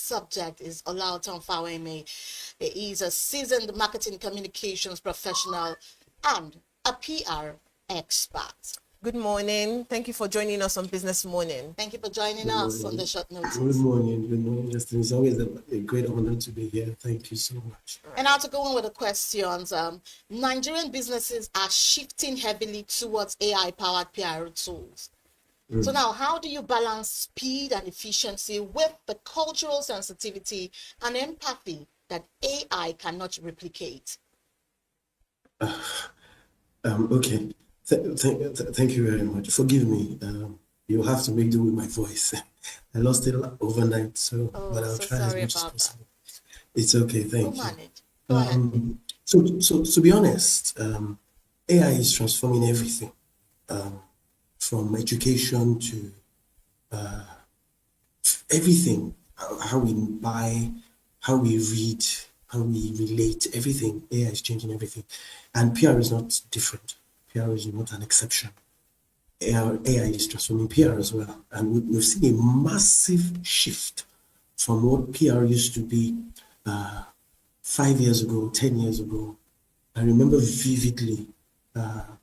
subject is Olaotan Fawehinmi. He is a seasoned marketing communications professional and a PR expert. Good morning. Thank you for joining us on Business Morning. Thank you for joining us on the short notice. Good morning. Good morning, Justin. It's always a great honor to be here. Thank you so much. And now to go on with the questions, Nigerian businesses are shifting heavily towards AI-powered PR tools. So now, how do you balance speed and efficiency with the cultural sensitivity and empathy that AI cannot replicate? Okay. Thank you very much. Forgive me. You'll have to make do with my voice. I lost it overnight, but I'll try as much as possible. It's okay. Thank you. Go ahead. So to be honest, AI is transforming everything. From education to everything, how we buy, how we read, how we relate, everything. AI is changing everything. And PR is not different. PR is not an exception. AI is transforming PR as well. And we've seen a massive shift from what PR used to be 5 years ago, 10 years ago. I remember vividly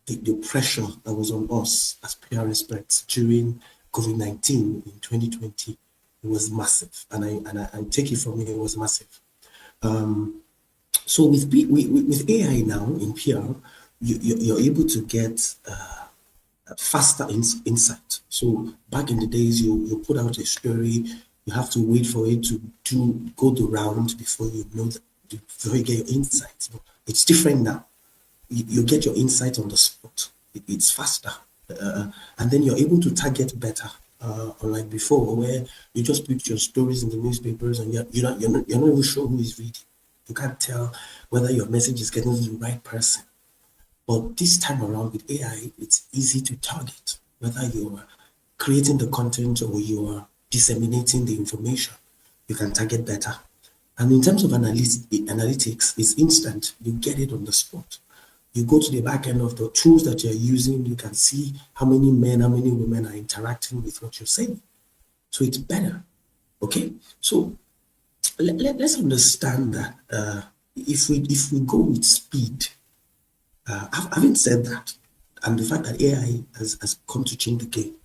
the pressure that was on us as PR experts during COVID-19 in 2020. It was massive, and I take it from me, it was massive. So with AI now in PR, you're able to get faster insight. So back in the days, you put out a story, you have to wait for it to go the round before you know before you get your insights. But it's different now. You get your insight on the spot. It's faster, and then you're able to target better. Unlike before, where you just put your stories in the newspapers and you're not even sure who is reading. You can't tell whether your message is getting to the right person. But this time around with AI, it's easy to target whether you're creating the content or you're disseminating the information. You can target better. And in terms of analytics, it's instant. You get it on the spot. You go to the back end of the tools that you're using, you can see how many men, how many women are interacting with what you're saying. So it's better. Okay? So let's understand that if we go with speed, having said that, and the fact that AI has come to change the game,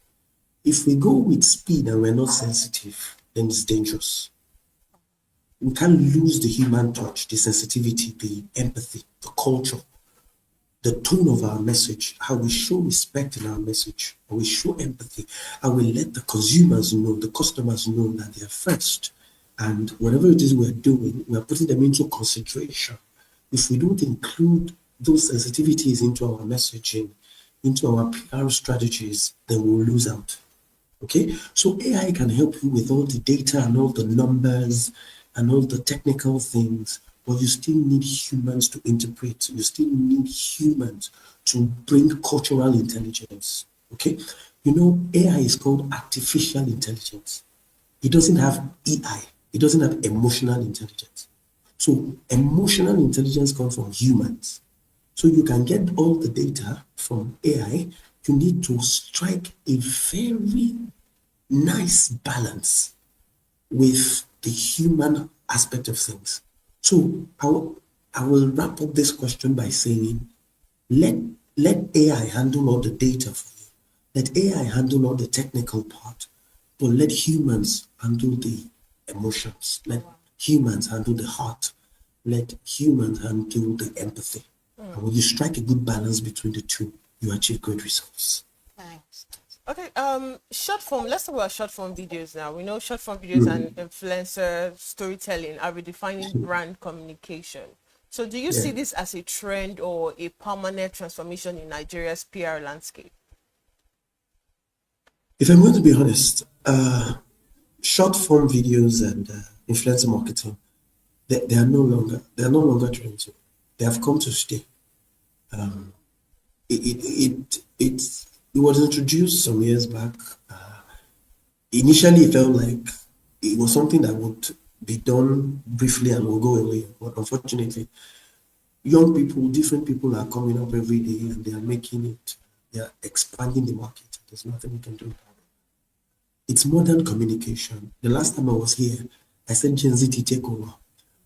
if we go with speed and we're not sensitive, then it's dangerous. We can't lose the human touch, the sensitivity, the empathy, the culture, the tone of our message, how we show respect in our message, how we show empathy, how we let the consumers know, the customers know that they're first. And whatever it is we're doing, we're putting them into consideration. If we don't include those sensitivities into our messaging, into our PR strategies, then we'll lose out. Okay? So AI can help you with all the data and all the numbers and all the technical things, but you still need humans to interpret. You still need humans to bring cultural intelligence. Okay? You know, AI is called artificial intelligence. It doesn't have EI. It doesn't have emotional intelligence. So emotional intelligence comes from humans. So you can get all the data from AI. You need to strike a very nice balance with the human aspect of things. So I will wrap up this question by saying, let AI handle all the data for you. Let AI handle all the technical part, but let humans handle the emotions. Let humans handle the heart. Let humans handle the empathy. And when you strike a good balance between the two, you achieve great results. Thanks. Okay, short form, let's talk about short form videos now. We know short form videos and influencer storytelling are redefining brand communication. So do you see this as a trend or a permanent transformation in Nigeria's PR landscape? If I'm going to be honest, short form videos and influencer marketing, they are no longer trends. They have come to stay. It was introduced some years back. Initially, it felt like it was something that would be done briefly and will go away. But unfortunately, young people, different people are coming up every day and they are making it, they are expanding the market. There's nothing we can do about it. It's modern communication. The last time I was here, I said Gen Z to take over.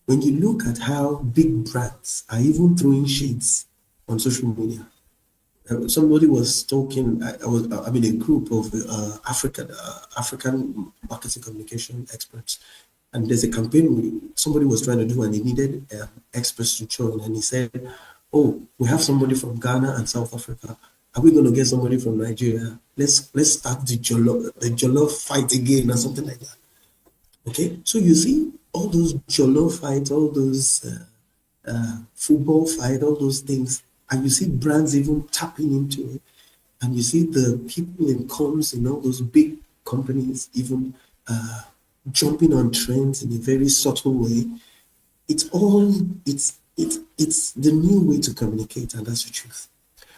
When you look at how big brands are even throwing shades on social media, somebody was talking. I'm in a group of African marketing communication experts, and there's a campaign somebody was trying to do, and he needed experts to join. And he said, "Oh, we have somebody from Ghana and South Africa. Are we going to get somebody from Nigeria? Let's start the jollof fight again, or something like that." Okay, so you see all those jollof fights, all those football fight, all those things, and you see brands even tapping into it, and you see the people in comms in all those big companies even jumping on trends in a very subtle way. It's all it's the new way to communicate, and that's the truth.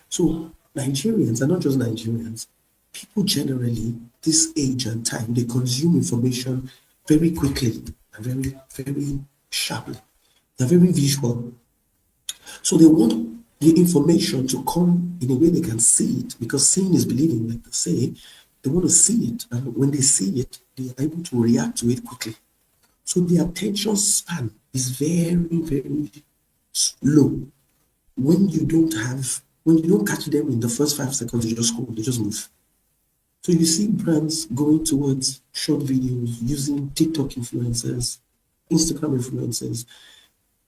So Nigerians, and not just Nigerians, people generally this age and time, they consume information very quickly and very sharply. They're very visual. So they want the information to come in a way they can see it, because seeing is believing, like they say. They want to see it, and when they see it, they are able to react to it quickly. So the attention span is very low. When you don't catch them in the first 5 seconds, they just scroll, they just move. So you see brands going towards short videos, using TikTok influencers, Instagram influencers,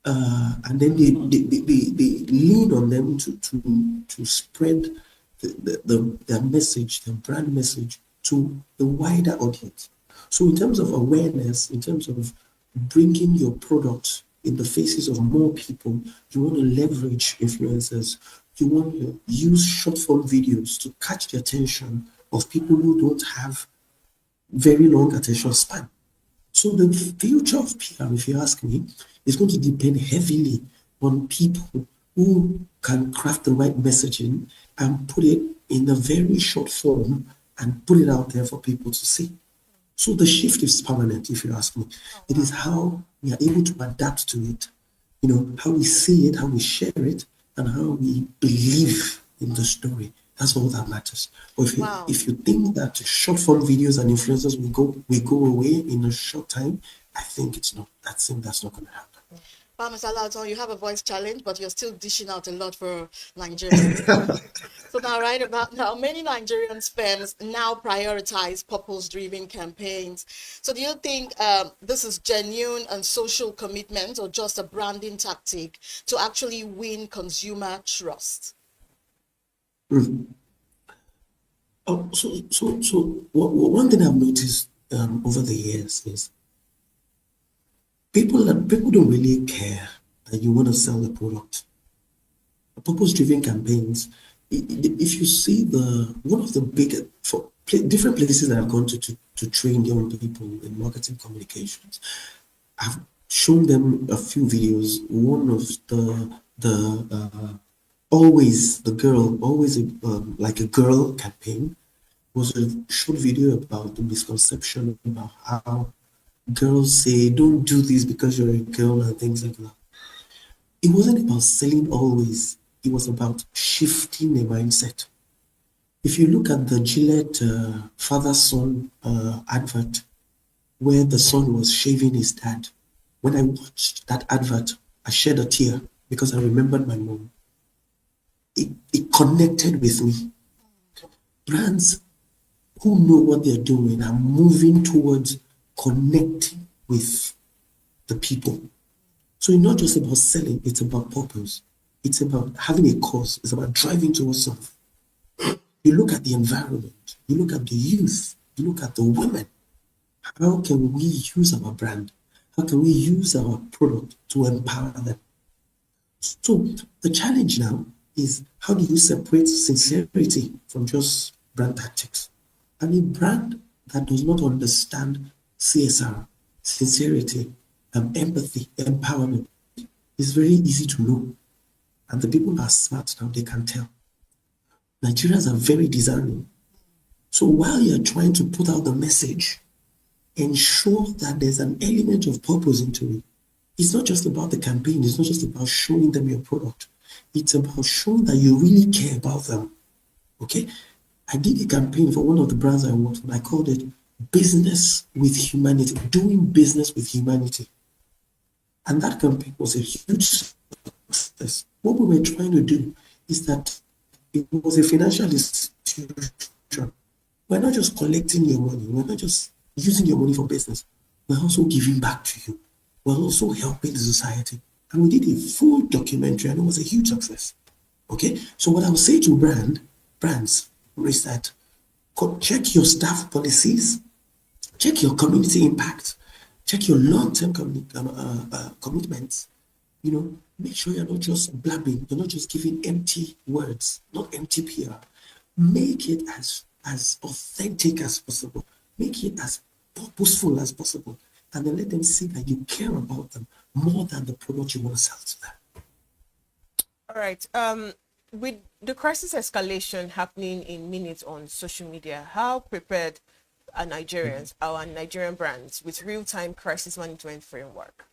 and then they lean on them to spread their message, their brand message, to the wider audience. So in terms of awareness, in terms of bringing your product in the faces of more people, you want to leverage influencers. You want to use short form videos to catch the attention of people who don't have very long attention span. So the future of PR, if you ask me, is going to depend heavily on people who can craft the right messaging and put it in a very short form and put it out there for people to see. So the shift is permanent, if you ask me. It is how we are able to adapt to it, how we see it, how we share it, and how we believe in the story. That's all that matters. But if you think that short form videos and influencers will go away in a short time, I think it's not. That's not going to happen. Mr. Olaotan, you have a voice challenge, but you're still dishing out a lot for Nigerians. So now, right about now, many Nigerian firms now prioritize purpose-driven campaigns. So do you think this is genuine and social commitment, or just a branding tactic to actually win consumer trust? Oh, so one thing I've noticed over the years is people don't really care that you want to sell the product. Purpose-driven campaigns. If you see one of the biggest different places that I've gone to train young people in marketing communications, I've shown them a few videos. One of the always the girl, always like a girl campaign, was a short video about the misconception about how girls say don't do this because you're a girl and things like that. It wasn't about selling always. It was about shifting the mindset. If you look at the Gillette father-son advert, where the son was shaving his dad, when I watched that advert, I shed a tear because I remembered my mom. It connected with me. Brands who know what they're doing are moving towards connecting with the people. So it's not just about selling, it's about purpose. It's about having a cause. It's about driving towards something. You look at the environment, you look at the youth, you look at the women. How can we use our brand? How can we use our product to empower them? So the challenge now is, how do you separate sincerity from just brand tactics? And a brand that does not understand CSR, sincerity, empathy, empowerment, is very easy to know. And the people are smart now, they can tell. Nigerians are very discerning. So while you're trying to put out the message, ensure that there's an element of purpose into it. It's not just about the campaign. It's not just about showing them your product. It's about showing that you really care about them. Okay? I did a campaign for one of the brands I worked with. I called it business with humanity, doing business with humanity. And that campaign was a huge success. What we were trying to do is that it was a financial institution. We're not just collecting your money, we're not just using your money for business, we're also giving back to you. We're also helping the society. And we did a full documentary and it was a huge success. Okay, so what I would say to brands is that check your staff policies, check your community impact, check your long-term commitments. You know, make sure you're not just blabbing, you're not just giving empty words, not empty PR. Make it as authentic as possible. Make it as purposeful as possible. And then let them see that you care about them more than the product you want to sell to them. All right. With the crisis escalation happening in minutes on social media, how prepared are Nigerians, our Nigerian brands, with real-time crisis management framework?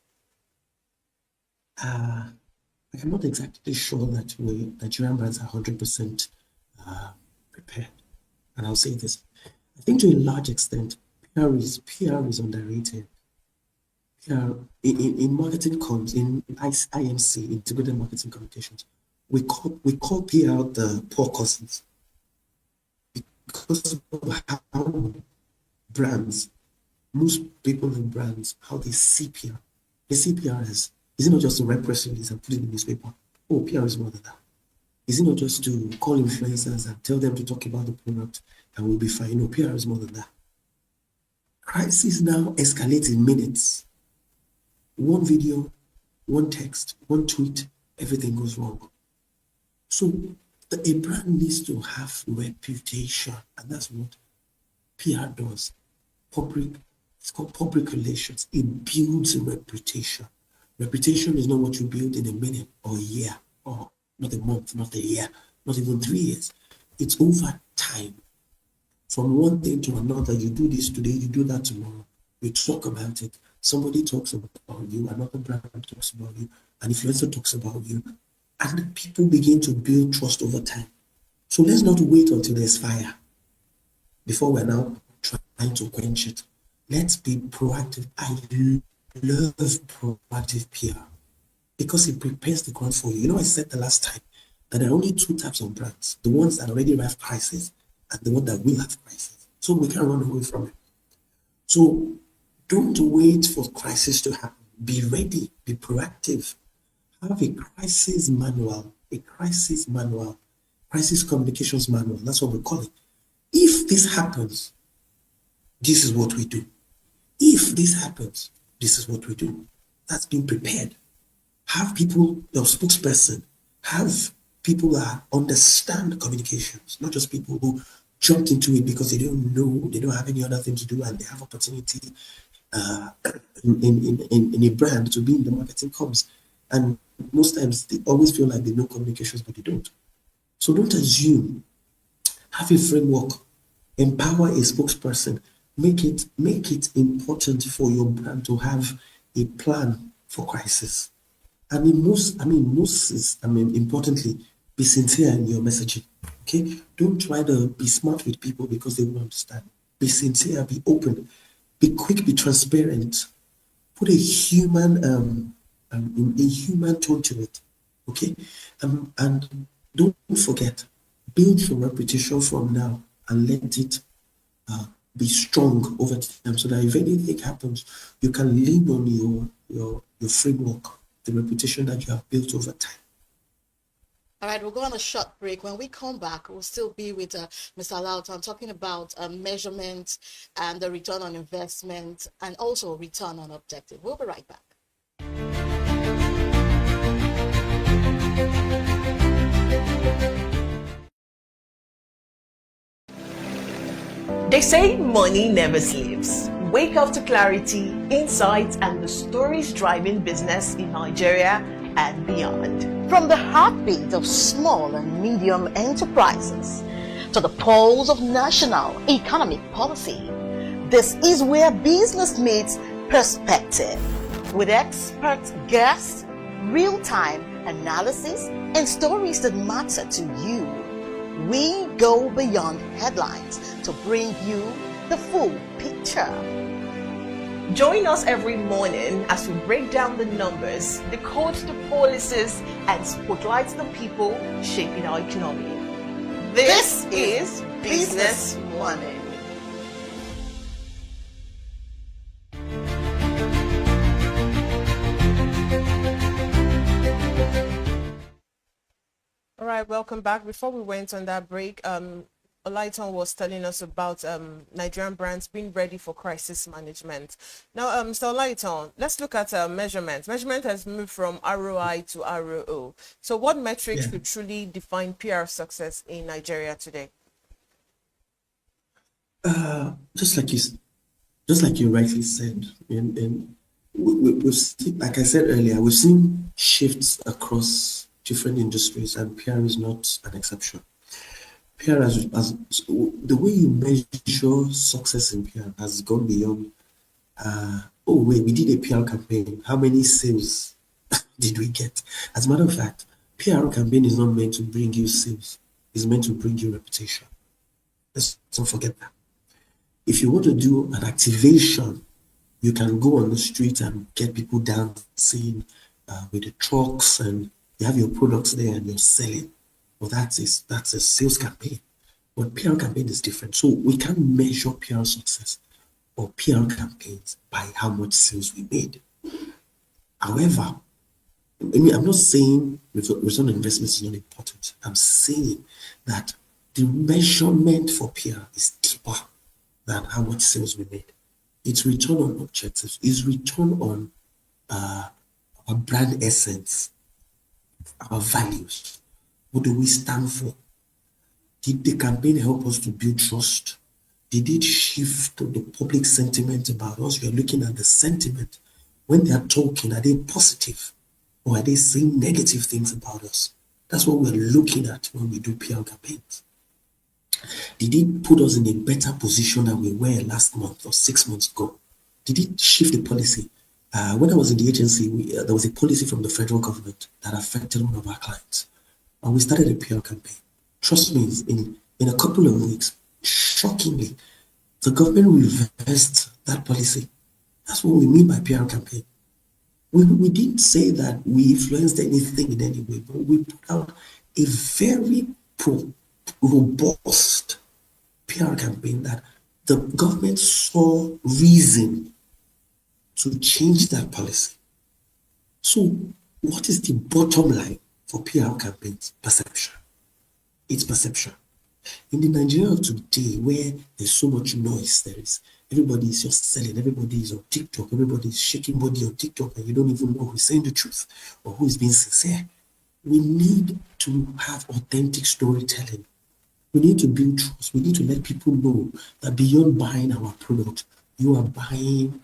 I'm not exactly sure that Nigerian brands are 100% prepared. And I'll say this. I think to a large extent, PR is underrated. PR, in marketing comms, in IMC, Integrated Marketing Communications, we call PR the poor cousins. Because of how brands, most people in brands, how they see PR. They see PR as, is it not just to write press release and put it in the newspaper? Oh, PR is more than that. Is it not just to call influencers and tell them to talk about the product and we'll be fine? No, PR is more than that. Crisis now escalates in minutes. One video, one text, one tweet, everything goes wrong. So a brand needs to have reputation, and that's what PR does. It's called public relations. It builds a reputation. Reputation is not what you build in a minute or a year, or not a month, not a year, not even 3 years. It's over time. From one thing to another, you do this today, you do that tomorrow. You talk about it. Somebody talks about you, another brand talks about you, an influencer talks about you, and people begin to build trust over time. So let's not wait until there's fire before we're now trying to quench it. Let's be proactive. I love proactive PR because it prepares the ground for you. You know, I said the last time that there are only two types of brands: the ones that already have crisis and the one that will have crisis. So we can't run away from it. So don't wait for crisis to happen. Be ready. Be proactive. Have a crisis manual, crisis communications manual. That's what we call it. If this happens, this is what we do. If this happens, this is what we do. That's being prepared. Have people, your spokesperson, have people that understand communications, not just people who jumped into it because they don't know, they don't have any other thing to do, and they have opportunity in a brand to be in the marketing comms. And most times they always feel like they know communications, but they don't. So don't assume. Have a framework. Empower a spokesperson. Make it important for your brand to have a plan for crisis. And importantly, be sincere in your messaging. Okay? Don't try to be smart with people because they won't understand. Be sincere, be open, be quick, be transparent. Put a human tone to it. Okay? And don't forget, build your reputation from now and let it be strong over time so that if anything happens, you can lean on your framework, the reputation that you have built over time. All right, we'll go on a short break. When we come back, we'll still be with Mr. Olaotan talking about measurement and the return on investment and also return on objective. We'll be right back. They say money never sleeps. Wake up to clarity, insights, and the stories driving business in Nigeria and beyond. From the heartbeat of small and medium enterprises to the pulse of national economic policy, this is where business meets perspective. With expert guests, real-time analysis, and stories that matter to you, we go beyond headlines to bring you the full picture. Join us every morning as we break down the numbers, decode the policies, and spotlight the people shaping our economy. This is Business Money. All right, welcome back. Before we went on that break, Olaotan was telling us about Nigerian brands being ready for crisis management. Now, Mr. Olaotan, let's look at measurement. Measurement has moved from ROI to ROO. So what metrics could truly define PR success in Nigeria today? Just like you rightly said, and we've seen, like I said earlier, we've seen shifts across different industries, and PR is not an exception. PR as the way you measure success in PR has gone beyond. Oh wait, we did a PR campaign. How many sales did we get? As a matter of fact, PR campaign is not meant to bring you sales. It's meant to bring you reputation. Let's don't forget that. If you want to do an activation, you can go on the street and get people dancing with the trucks, and you have your products there and you're selling. Well, that's a sales campaign. But PR campaign is different. So we can't measure PR success or PR campaigns by how much sales we made. However, I'm not saying return on investment is not important. I'm saying that the measurement for PR is deeper than how much sales we made. It's return on objectives. It's return on our brand essence, our values. What do we stand for? Did the campaign help us to build trust? Did it shift the public sentiment about us? You're looking at the sentiment. When they are talking, are they positive or are they saying negative things about us? That's what we're looking at when we do PR campaigns. Did it put us in a better position than we were last month or 6 months ago? Did it shift the policy? When I was in the agency, there was a policy from the federal government that affected one of our clients. And we started a PR campaign. Trust me, in a couple of weeks, shockingly, the government reversed that policy. That's what we mean by PR campaign. We didn't say that we influenced anything in any way, but we put out a very robust PR campaign that the government saw reason to change that policy. So what is the bottom line for PR campaigns? Perception. It's perception. In the Nigeria of today, where there's so much noise, everybody is just selling, everybody is on TikTok, everybody is shaking body on TikTok, and you don't even know who's saying the truth or who is being sincere. We need to have authentic storytelling. We need to build trust. We need to let people know that beyond buying our product, you are buying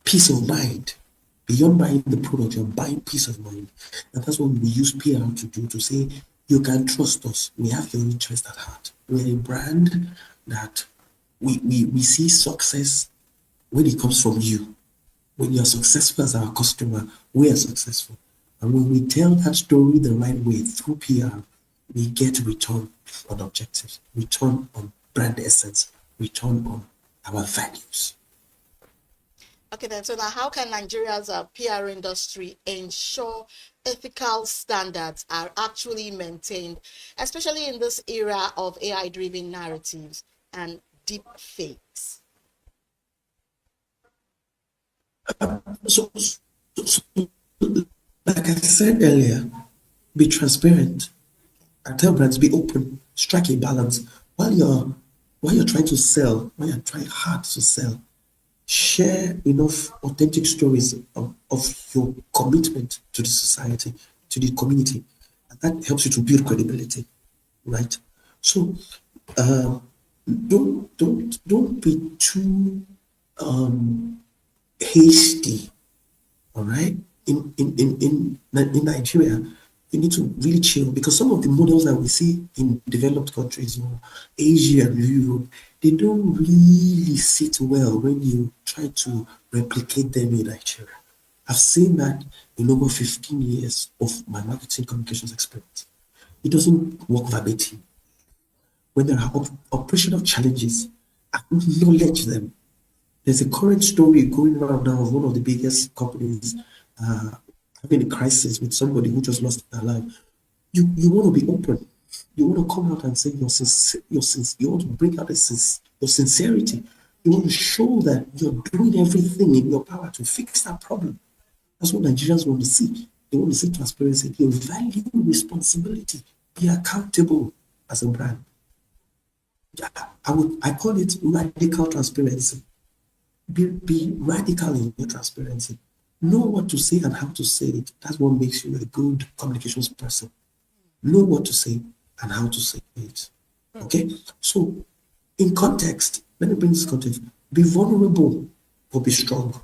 peace of mind. Beyond buying the product, you're buying peace of mind. And that's what we use PR to do, to say, you can trust us. We have your interest at heart. We're a brand that we see success when it comes from you. When you're successful as our customer, we are successful. And when we tell that story the right way through PR, we get return on objectives, return on brand essence, return on our values. Okay, then, so now how can Nigeria's PR industry ensure ethical standards are actually maintained, especially in this era of AI-driven narratives and deep fakes? So, like I said earlier, be transparent and tell brands, be open, strike a balance. While you're trying to sell, while you're trying hard to sell, share enough authentic stories of your commitment to the society, to the community. And that helps you to build credibility, right? So don't be too hasty, all right? In Nigeria, you need to really chill, because some of the models that we see in developed countries or Asia and Europe, they don't really sit well when you try to replicate them in Nigeria. I've seen that in over 15 years of my marketing communications experience. It doesn't work verbatim. When there are operational challenges, acknowledge them. There's a current story going around now of one of the biggest companies uh, having a crisis with somebody who just lost their life. You want to be open. You want to come out and say you want to bring out your sincerity. You want to show that you're doing everything in your power to fix that problem. That's what Nigerians want to see. They want to see transparency. They value responsibility. Be accountable as a brand. I call it radical transparency. Be radical in your transparency. Know what to say and how to say it. That's what makes you a good communications person. Know what to say and how to say it. Okay? So, in context, let me bring this context. Be vulnerable, but be strong.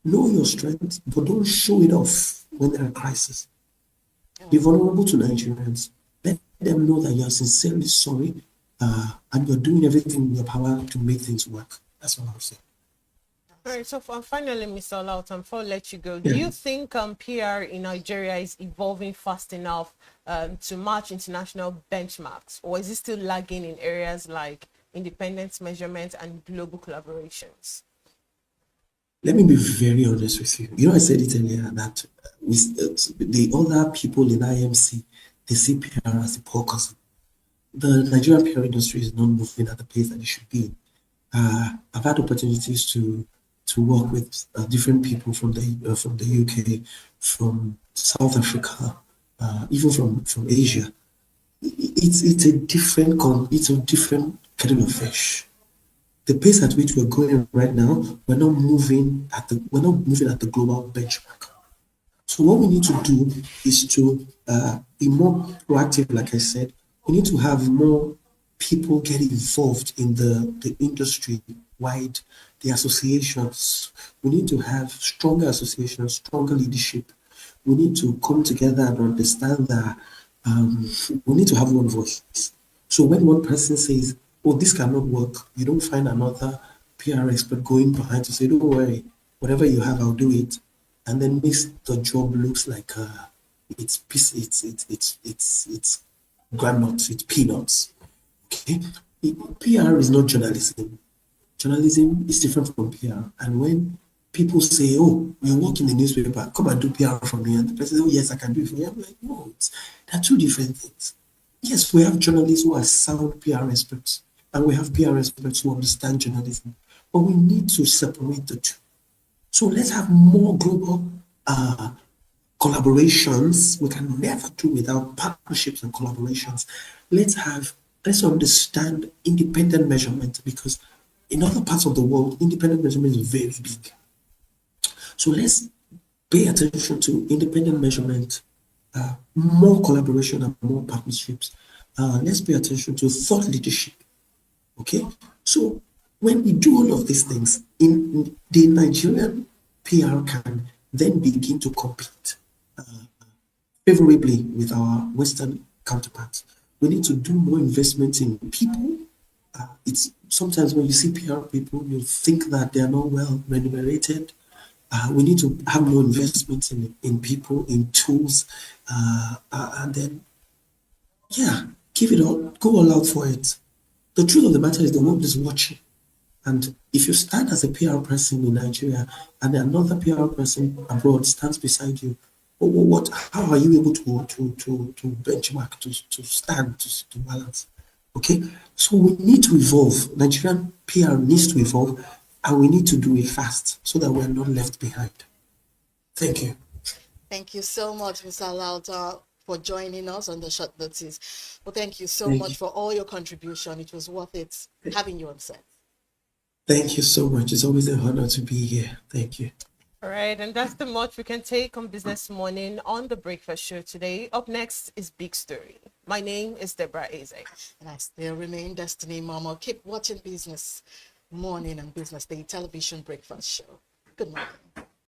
Know your strength, but don't show it off when there are crises. Be vulnerable to Nigerians. Let them know that you are sincerely sorry and you're doing everything in your power to make things work. That's what I'll say. All right, so finally, Mr. Olaotan, before I let you go, do Yeah. you think PR in Nigeria is evolving fast enough to match international benchmarks, or is it still lagging in areas like independence measurement and global collaborations? Let me be very honest with you. You know, I said it earlier that the other people in IMC, they see PR as the poor cousin. The Nigerian PR industry is not moving at the pace that it should be. I've had opportunities to work with different people from the UK, from South Africa, even from Asia. It's a different kettle of fish. The pace at which we're going right now, we're not moving at the global benchmark. So what we need to do is to be more proactive, like I said. We need to have more people get involved in the industry wide, the associations. We need to have stronger associations, stronger leadership. We need to come together and understand that we need to have one voice. So when one person says, "Oh, this cannot work," you don't find another PR expert going behind to say, "Don't worry, whatever you have, I'll do it," and then makes the job looks like it's granules, it's peanuts. Okay, PR is not journalism. Journalism is different from PR. And when people say, "Oh, you work in the newspaper, come and do PR for me," and the person says, "Oh, yes, I can do it for you," I'm like, no, they're two different things. Yes, we have journalists who are sound PR experts, and we have PR experts who understand journalism, but we need to separate the two. So let's have more global collaborations. We can never do without partnerships and collaborations. Let's understand independent measurement, because in other parts of the world, independent measurement is very big. So let's pay attention to independent measurement, more collaboration and more partnerships. Let's pay attention to thought leadership. Okay, so when we do all of these things, in the Nigerian PR can then begin to compete favorably with our Western counterparts. We need to do more investment in people. It's sometimes when you see PR people, you think that they are not well remunerated. We need to have more investment in people, in tools, and then, yeah, give it all, go all out for it. The truth of the matter is the world is watching. And if you stand as a PR person in Nigeria and another PR person abroad stands beside you, how are you able to benchmark, to stand, to balance? Okay, so we need to evolve. Nigerian PR needs to evolve, and we need to do it fast so that we're not left behind. Thank you. Thank you so much, Mr. Lauta, for joining us on the short notice. Well, thank you so Thank much you. for all your contribution. It was worth it having you on set. Thank you so much. It's always an honor to be here. Thank you. All right, and that's the much we can take on Business Morning on the Breakfast Show today. Up next is Big Story. My name is Deborah Eze. And I still remain Destiny Mama. Keep watching Business Morning and Business Day television breakfast show. Good morning.